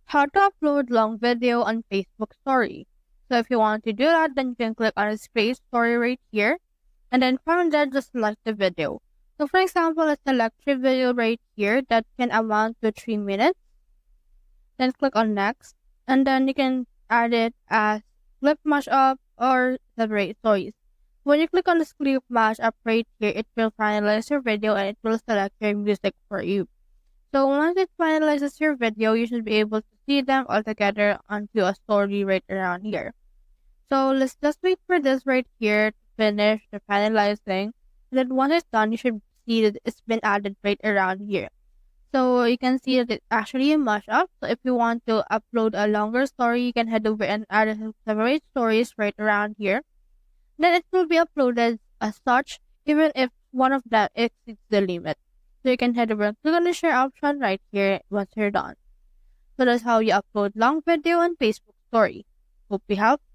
How to upload long video on Facebook story. So if you want to do that, then you can click on the space story right here. And then from there, just select the video. So for example, let's select a video right here that can amount to 3 minutes. Then click on next. And then you can add it as clip mashup or separate stories. When you click on the clip mashup right here, it will finalize your video and it will select your music for you. So once it finalizes your video, you should be able to see them all together onto a story right around here. So let's just wait for this right here to finish the finalizing. And then once it's done, you should see that it's been added right around here. So you can see that it's actually a mashup. So if you want to upload a longer story, you can head over and add separate stories right around here. Then it will be uploaded as such, even if one of them exceeds the limit. So you can head over and click on the share option right here once you're done. So that's how you upload long video on Facebook story. Hope we helped.